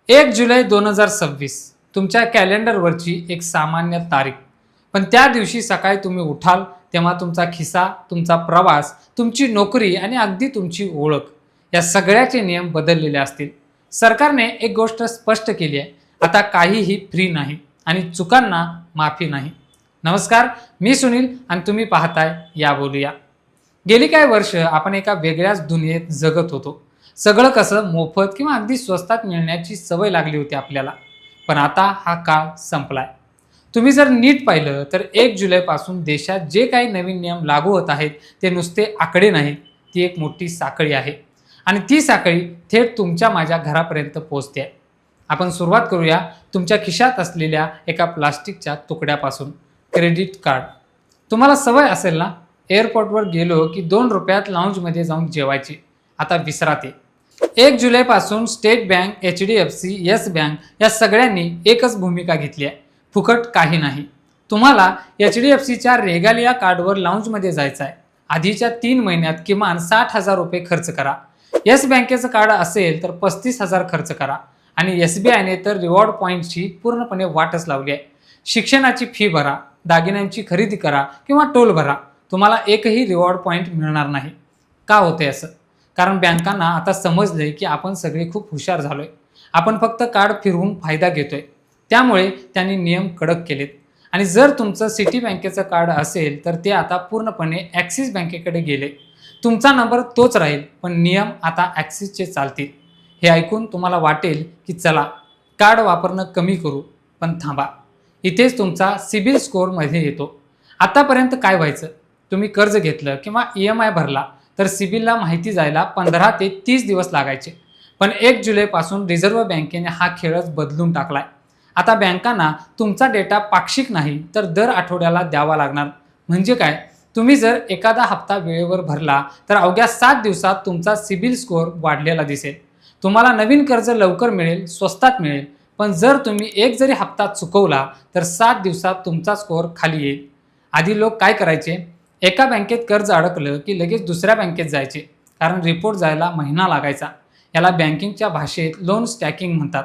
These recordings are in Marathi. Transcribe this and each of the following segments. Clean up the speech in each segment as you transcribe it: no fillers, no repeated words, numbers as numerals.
1 जुलै 2026 तुमच्या कॅलेंडरवरची एक सामान्य तारीख. पण त्या दिवशी सकाळी तुम्ही उठाल तेव्हा तुमचा खिसा, तुमचा प्रवास, तुमची नोकरी आणि अगदी तुमची ओळख या सगळ्याचे नियम बदललेले असतील. सरकारने एक गोष्ट स्पष्ट केली आहे, आता काहीही फ्री नाही आणि चुकांना माफी नाही. नमस्कार, मी सुनील आणि तुम्ही पाहताय या बोलूया. गेली काही वर्ष आपण एका वेगळ्याच दुनियेत जगत होतो. सगळं कसं मोफत किंवा अगदी स्वस्तात मिळण्याची सवय लागली होती आपल्याला. पण आता हा काळ संपलाय. तुम्ही जर नीट पाहिलं तर 1 जुलैपासून देशात जे काही नवीन नियम लागू होत आहेत ते नुसते आकडे नाहीत, ती एक मोठी साखळी आहे आणि ती साखळी थेट तुमच्या माझ्या घरापर्यंत पोहोचते आहे. आपण सुरुवात करूया तुमच्या खिशात असलेल्या एका प्लास्टिकच्या तुकड्यापासून. Credit card. तुम्हाला सवय असेल ना, एअरपोर्टवर गेलो की 2 रुपयात लाऊंजमध्ये जाऊन जेवायची. आता विसरा ते. 1 जुलैपासून state bank, HDFC, yes bank या सगळ्यांनी एकच भूमिका घेतली आहे, फुकट काही नाही. तुम्हाला HDFCच्या रेगालिया कार्डवर लाऊंजमध्ये जायचं आहे. आधीच्या 3 महिन्यात किमान 60,000 रुपये खर्च करा. येस बँकेचं कार्ड असेल तर 35,000 खर्च करा आणि SBIने तर रिवॉर्ड पॉईंटची पूर्णपणे वाटच लावली आहे. शिक्षणाची फी भरा, दागिन्यांची खरेदी करा किंवा टोल भरा, तुम्हाला एकही रिवॉर्ड पॉईंट मिळणार नाही. का होते असं? कारण बँकांना आता समजलंय की आपण सगळे खूप हुशार झालोय. आपण फक्त कार्ड फिरवून फायदा घेतोय. त्यामुळे त्यांनी नियम कडक केलेत. आणि जर तुमचं सिटी बँकेचं कार्ड असेल तर ते आता पूर्णपणे ॲक्सिस बँकेकडे गेले. तुमचा नंबर तोच राहील, पण नियम आता ॲक्सिसचे चालतील. हे ऐकून तुम्हाला वाटेल की चला कार्ड वापरणं कमी करू, पण थांबा. इथेच तुमचा सिबिल स्कोअरमध्ये येतो. आतापर्यंत काय व्हायचं? तुम्ही कर्ज घेतलं किंवा EMI भरला तर सिबिलला माहिती जायला 15 ते 30 दिवस लागायचे. पण 1 जुलैपासून रिझर्व्ह बँकेने हा खेळच बदलून टाकलाय. आता बँकांना तुमचा डेटा पाक्षिक नाही तर दर आठवड्याला द्यावा लागणार. म्हणजे काय? तुम्ही जर एखादा हप्ता वेळेवर भरला तर अवघ्या 7 दिवसात तुमचा सिबिल स्कोअर वाढलेला दिसेल. तुम्हाला नवीन कर्ज लवकर मिळेल, स्वस्तात मिळेल. पण जर तुम्ही एक जरी हप्ता चुकवला तर 7 दिवसात तुमचा स्कोअर खाली येईल. आधी लोक काय करायचे? एका बँकेत कर्ज अडकलं की लगेच दुसऱ्या बँकेत जायचे, कारण रिपोर्ट जायला महिना लागायचा. याला बँकिंगच्या भाषेत लोन स्टॅकिंग म्हणतात.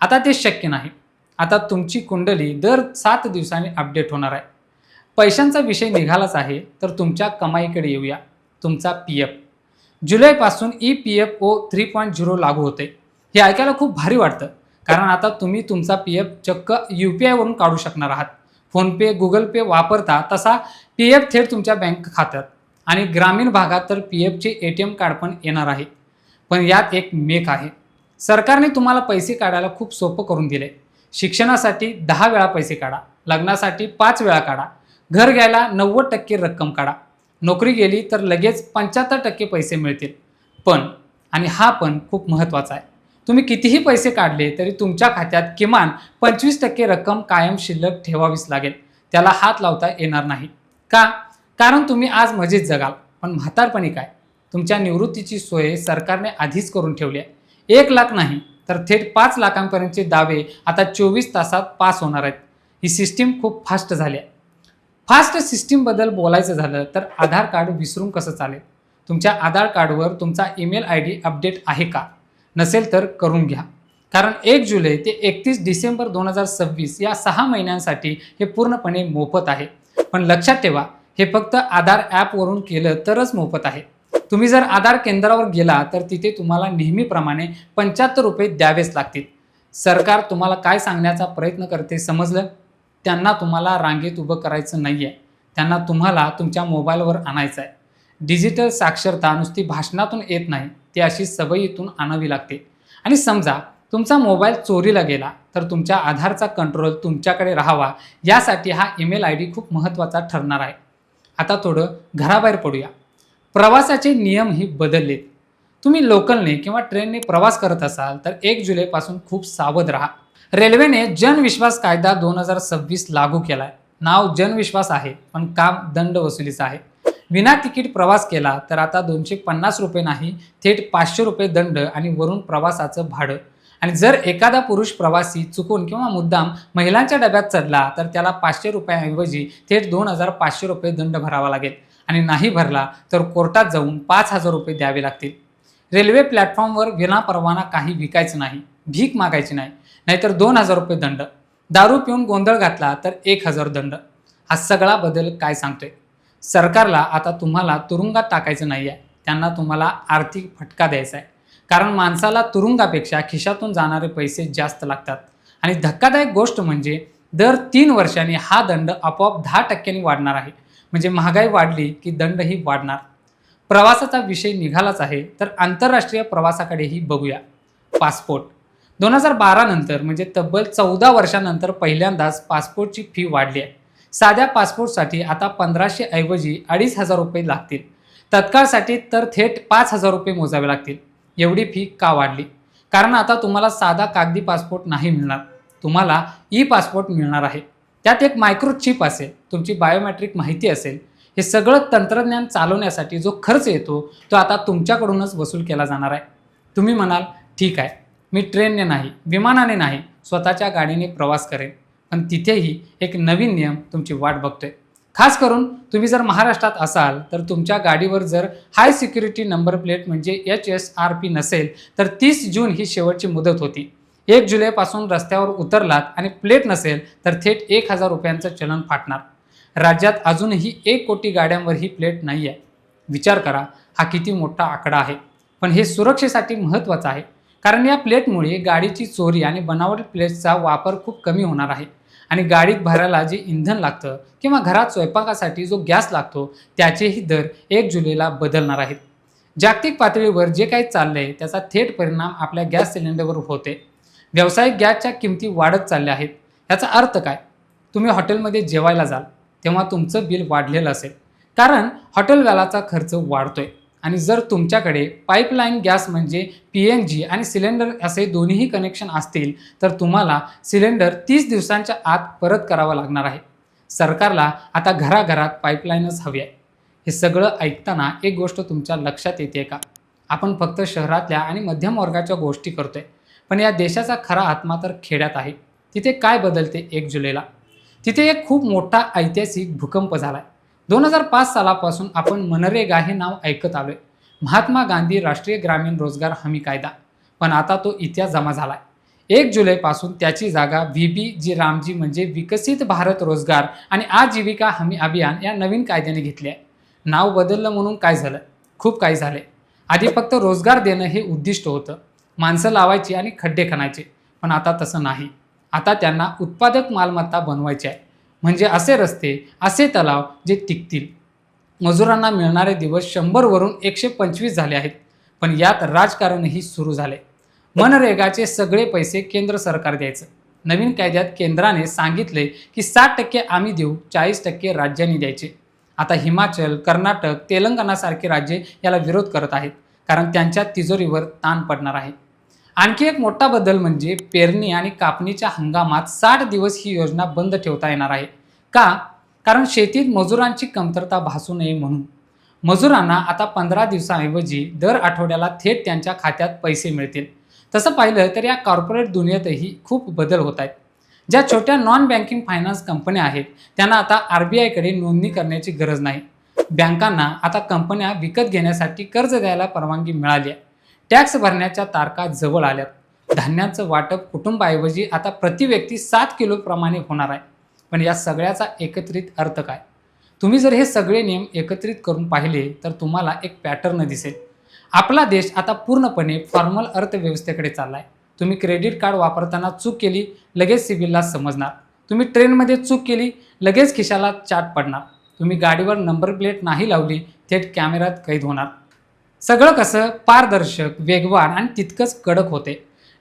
आता ते शक्य नाही. आता तुमची कुंडली दर 7 दिवसांनी अपडेट होणार आहे. पैशांचा विषय निघालाच आहे तर तुमच्या कमाईकडे येऊया. तुमचा PF. जुलैपासून EPFO 3.0 लागू होते. हे ऐकायला खूप भारी वाटतं, कारण आता तुम्ही तुमचा PF चक्क UPI वरून काढू शकणार आहात. फोनपे, गुगल पे वापरता तसा PF थेट तुमच्या बँक खात्यात. आणि ग्रामीण भागात तर PFचे ATM कार्ड पण येणार आहे. पण यात एक मेक आहे. सरकारने तुम्हाला पैसे काढायला खूप सोपं करून दिले. शिक्षणासाठी 10 वेळा पैसे काढा, लग्नासाठी 5 वेळा काढा, घर घ्यायला 90% रक्कम काढा, नोकरी गेली तर लगेच 75% पैसे मिळतील. पण, आणि हा पण खूप महत्त्वाचा आहे, तुम्ही कितीही पैसे काढले तरी तुमच्या खात्यात किमान 25% रक्कम कायम शिल्लक ठेवावीच लागेल. त्याला हात लावता येणार नाही. का? कारण तुम्ही आज मजेत जगाल, पण म्हातारपणी काय? तुमच्या निवृत्तीची सोय सरकारने आधीच करून ठेवली आहे. 1 लाख नाही तर थेट 5 लाखांपर्यंतचे दावे आता 24 तासात पास होणार आहेत. ही सिस्टीम खूप फास्ट झाली आहे. फास्ट सिस्टीमबद्दल बोलायचं झालं तर आधार कार्ड विसरून कसं चालेल? तुमच्या आधार कार्डवर तुमचा ईमेल ID अपडेट आहे का? नसेल तर करून घ्या. कारण 1 जुलै ते 31 डिसेंबर 2026 या 6 महिन्यांसाठी हे पूर्णपणे मोफत आहे. पण लक्षात ठेवा, हे फक्त आधार ॲपवरून केलं तरच मोफत आहे. तुम्ही जर आधार केंद्रावर गेला तर तिथे तुम्हाला नेहमीप्रमाणे 75 रुपये द्यावेच लागतील. सरकार तुम्हाला काय सांगण्याचा प्रयत्न करते समजलं? त्यांना तुम्हाला रांगेत उभं करायचं नाही आहे. त्यांना तुम्हाला तुमच्या मोबाईलवर आणायचं आहे. डिजिटल साक्षरता नुसती भाषणातून येत नाही, ती अशी सवयीतून आणावी लागते. आणि समजा तुमचा मोबाईल चोरीला गेला तर तुमच्या आधारचा कंट्रोल तुमच्याकडे राहावा, यासाठी हा ईमेल ID खूप महत्त्वाचा ठरणार आहे. आता थोडं घराबाहेर पडूया. प्रवासाचे नियमही बदललेत. तुम्ही लोकलने किंवा ट्रेनने प्रवास करत असाल तर 1 जुलैपासून खूप सावध राहा. रेल्वेने जनविश्वास कायदा 2026 लागू केलाय. नाव जनविश्वास आहे, पण काम दंड वसुलीचं आहे. विना तिकीट प्रवास केला तर आता 250 रुपये नाही, थेट 500 रुपये दंड आणि वरून प्रवासाचं भाडं. आणि जर एखादा पुरुष प्रवासी चुकून किंवा मुद्दाम महिलांच्या डब्यात चढला तर त्याला 500 रुपयांऐवजी थेट 2,500 रुपये दंड भरावा लागेल. आणि नाही भरला तर कोर्टात जाऊन 5,000 रुपये द्यावे लागतील. रेल्वे प्लॅटफॉर्मवर विनापरवाना काही विकायचं नाही. भीक मागायची नाही, नाहीतर 2,000 रुपये दंड. दारू पिऊन गोंधळ घातला तर 1,000 दंड. हा सगळा बदल काय सांगतोय? सरकारला आता तुम्हाला तुरुंगात टाकायचं नाही आहे, त्यांना तुम्हाला आर्थिक फटका द्यायचा आहे. कारण माणसाला तुरुंगापेक्षा खिशातून जाणारे पैसे जास्त लागतात. आणि धक्कादायक गोष्ट म्हणजे दर 3 वर्षांनी हा दंड आपोआप 10% वाढणार आहे. म्हणजे महागाई वाढली की दंडही वाढणार. प्रवासाचा विषय निघालाच आहे, तर आंतरराष्ट्रीय प्रवासाकडेही बघूया. पासपोर्ट 2012 नंतर म्हणजे तब्बल 14 वर्षांनंतर पहिल्यांदाच पासपोर्टची फी वाढली आहे. साध्या पासपोर्टसाठी आता 1,500 ऐवजी 2,500 रुपये लागतील. तत्काळसाठी तर थेट 5,000 रुपये मोजावे लागतील. एवढी फी का वाढली? कारण आता तुम्हाला साधा कागदी पासपोर्ट नाही मिळणार, तुम्हाला ई पासपोर्ट मिळणार आहे. त्यात एक मायक्रोचिप असेल, तुमची बायोमेट्रिक माहिती असेल. हे सगळं तंत्रज्ञान चालवण्यासाठी जो खर्च येतो तो आता तुमच्याकडूनच वसूल केला जाणार आहे. तुम्ही म्हणाल, ठीक आहे, मी ट्रेनने नाही, विमानाने नाही, स्वतःच्या गाडीने प्रवास करेन. पण तिथेही एक नवीन नियम तुमची वाट बघतोय. खास करून तुम्ही जर महाराष्ट्रात असाल तर तुमच्या गाडीवर जर हाय सिक्युरिटी नंबर प्लेट म्हणजे HSRP नसेल तर 30 जून ही शेवटची मुदत होती. 1 जुलैपासून रस्त्यावर उतरलात आणि प्लेट नसेल तर थेट 1,000 रुपयांचं चलन फाटणार. राज्यात अजूनही 1 कोटी गाड्यांवर ही प्लेट नाही आहे. विचार करा, हा किती मोठा आकडा आहे. पण हे सुरक्षेसाठी महत्त्वाचं आहे, कारण या प्लेटमुळे गाडीची चोरी आणि बनावट प्लेट्सचा वापर खूप कमी होणार आहे. आणि गाडीत भरायला जे इंधन लागतं किंवा घरात स्वयंपाकासाठी जो गॅस लागतो त्याचेही दर 1 जुलैला बदलणार आहेत. जागतिक पातळीवर जे काही चाललंय त्याचा थेट परिणाम आपल्या गॅस सिलेंडरवर होते. व्यावसायिक गॅसच्या किमती वाढत चालल्या आहेत. याचा अर्थ काय? तुम्ही हॉटेलमध्ये जेवायला जाल तेव्हा तुमचं बिल वाढलेलं असेल, कारण हॉटेलवालाचा खर्च वाढतोय. आणि जर तुमच्याकडे पाईपलाईन गॅस म्हणजे PNG आणि सिलेंडर असे दोन्हीही कनेक्शन असतील तर तुम्हाला सिलेंडर 30 दिवसांच्या आत परत करावं लागणार आहे. सरकारला आता घराघरात पाईपलाईनच हवी आहे. हे सगळं ऐकताना एक गोष्ट तुमच्या लक्षात येते का? आपण फक्त शहरातल्या आणि मध्यम वर्गाच्या गोष्टी करतोय, पण या देशाचा खरा आत्मा तर खेड्यात आहे. तिथे काय बदलते 1 जुलैला? तिथे एक खूप मोठा ऐतिहासिक भूकंप झाला. 2005 सालापासून आपण मनरेगा हे नाव ऐकत आलोय, महात्मा गांधी राष्ट्रीय ग्रामीण रोजगार हमी कायदा. पण आता तो इतिहास जमा झालाय. 1 जुलैपासून त्याची जागा VBG रामजी म्हणजे विकसित भारत रोजगार आणि आजीविका हमी अभियान या नवीन कायद्याने घेतले आहे. नाव बदललं म्हणून काय झालं? खूप काही झाले. आधी फक्त रोजगार देणं हे उद्दिष्ट होतं, माणसं लावायची आणि खड्डे खणायचे. पण आता तसं नाही. आता त्यांना उत्पादक मालमत्ता बनवायची आहे. म्हणजे असे रस्ते, असे तलाव जे टिकतील. मजुरांना मिळणारे दिवस 100 वरून 125 झाले आहेत. पण यात राजकारणही सुरू झाले. मनरेगाचे सगळे पैसे केंद्र सरकार द्यायचं. नवीन कायद्यात केंद्राने सांगितले की 60% आम्ही देऊ, 40% राज्यांनी द्यायचे. आता हिमाचल, कर्नाटक, तेलंगणासारखे राज्ये याला विरोध करत आहेत, कारण त्यांच्या तिजोरीवर ताण पडणार आहे. आणखी एक मोठा बदल म्हणजे पेरणी आणि कापणीच्या हंगामात 60 दिवस ही योजना बंद ठेवता येणार आहे. का? कारण शेतीत मजुरांची कमतरता भासू नये म्हणून. मजुरांना आता 15 दिवसांऐवजी दर आठवड्याला थेट त्यांच्या खात्यात पैसे मिळतील. तसं पाहिलं तर या कॉर्पोरेट दुनियेतही खूप बदल होत आहेत. ज्या छोट्या नॉन बँकिंग फायनान्स कंपन्या आहेत त्यांना आता RBI कडे नोंदणी करण्याची गरज नाही. बँकांना आता कंपन्या विकत घेण्यासाठी कर्ज द्यायला परवानगी मिळाली आहे. टॅक्स भरण्याच्या तारखा जवळ आल्यात. धान्याचं वाटप कुटुंबाऐवजी आता प्रति व्यक्ती 7 किलो प्रमाणे होणार आहे. पण या सगळ्याचा एकत्रित अर्थ काय? तुम्ही जर हे सगळे नियम एकत्रित करून पाहिले तर तुम्हाला एक पॅटर्न दिसेल. आपला देश आता पूर्णपणे फॉर्मल अर्थव्यवस्थेकडे चाललाय. तुम्ही क्रेडिट कार्ड वापरताना चूक केली, लगेच सिबिलला समजणार. तुम्ही ट्रेनमध्ये चूक केली, लगेच खिशाला चाट पडणार. तुम्ही गाडीवर नंबर प्लेट नाही लावली, थेट कॅमेऱ्यात कैद होणार. सगळं कसं पारदर्शक, वेगवान आणि तितकंच कडक होते.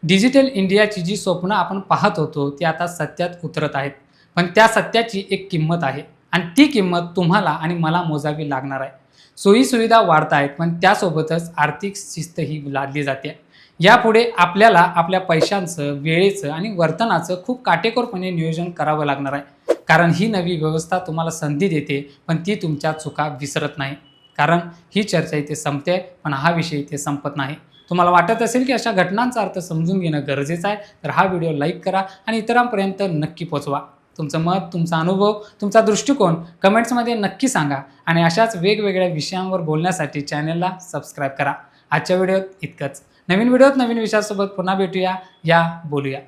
डिजिटल इंडियाची जी स्वप्न आपण पाहत होतो ती आता सत्यात उतरत आहेत. पण त्या सत्याची एक किंमत आहे आणि ती किंमत तुम्हाला आणि मला मोजावी लागणार आहे. सोयीसुविधा वाढत आहेत, पण त्यासोबतच आर्थिक शिस्तही लादली जाते. यापुढे आपल्याला आपल्या पैशांचं, वेळेचं आणि वर्तनाचं खूप काटेकोरपणे नियोजन करावं लागणार आहे. कारण ही नवी व्यवस्था तुम्हाला संधी देते, पण ती तुमच्या चुका विसरत नाही. कारण ही चर्चा इथे संपते, पण हा विषय इथे संपत नाही. तुम्हाला वाटत असेल की अशा घटनांचा अर्थ समजून घेणं गरजेचं आहे, तर हा व्हिडिओ लाईक करा आणि इतरांपर्यंत नक्की पोचवा. तुमचं मत, तुमचा अनुभव, तुमचा दृष्टिकोन कमेंट्समध्ये नक्की सांगा आणि अशाच वेगवेगळ्या विषयांवर बोलण्यासाठी चॅनलला सबस्क्राईब करा. आजच्या व्हिडिओत इतकंच. नवीन व्हिडिओत नवीन विषयासोबत पुन्हा भेटूया. या बोलूया.